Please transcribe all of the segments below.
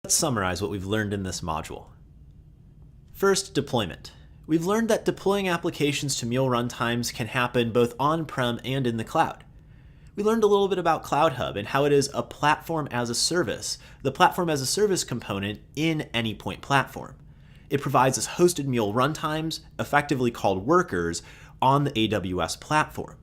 Let's summarize what we've learned in this module. First, deployment. We've learned that deploying applications to Mule runtimes can happen both on-prem and in the cloud. We learned a little bit about Cloud Hub and how it is a platform as a service, the platform as a service component in any point platform. It provides us hosted Mule runtimes, effectively called workers, on the AWS platform.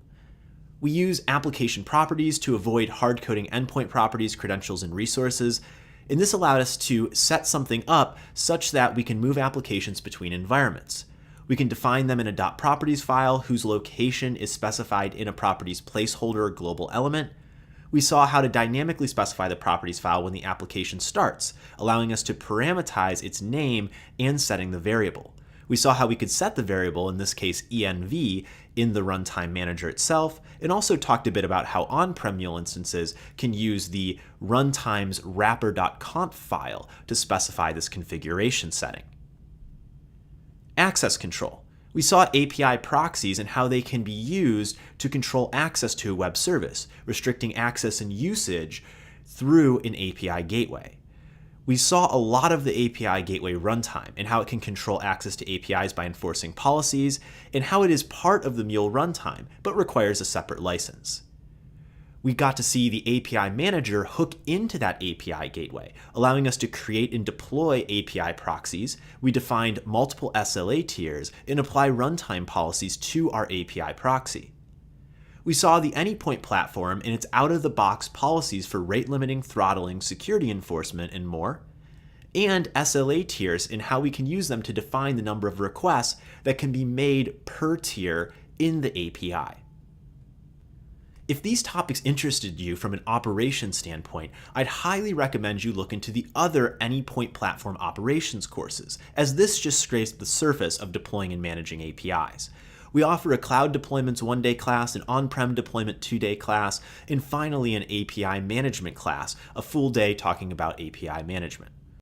We use application properties to avoid hard-coding endpoint properties, credentials, and resources, and this allowed us to set something up such that we can move applications between environments. We can define them in a .properties file whose location is specified in a properties placeholder or global element. We saw how to dynamically specify the properties file when the application starts, allowing us to parameterize its name and setting the variable. We saw how we could set the variable, in this case env, in the runtime manager itself, and also talked a bit about how on-prem Mule instances can use the runtimes wrapper.conf file to specify this configuration setting. Access control. We saw API proxies and how they can be used to control access to a web service, restricting access and usage through an API gateway. We saw a lot of the API gateway runtime and how it can control access to APIs by enforcing policies, and how it is part of the Mule runtime, but requires a separate license. We got to see the API manager hook into that API gateway, allowing us to create and deploy API proxies. We defined multiple SLA tiers and apply runtime policies to our API proxy. We saw the Anypoint platform and its out-of-the-box policies for rate limiting, throttling, security enforcement, and more, and SLA tiers and how we can use them to define the number of requests that can be made per tier in the API. If these topics interested you from an operations standpoint, I'd highly recommend you look into the other Anypoint platform operations courses, as this just scrapes the surface of deploying and managing APIs. We offer a cloud deployments 1-day class, an on-prem deployment 2-day class, and finally an API management class, a full day talking about API management.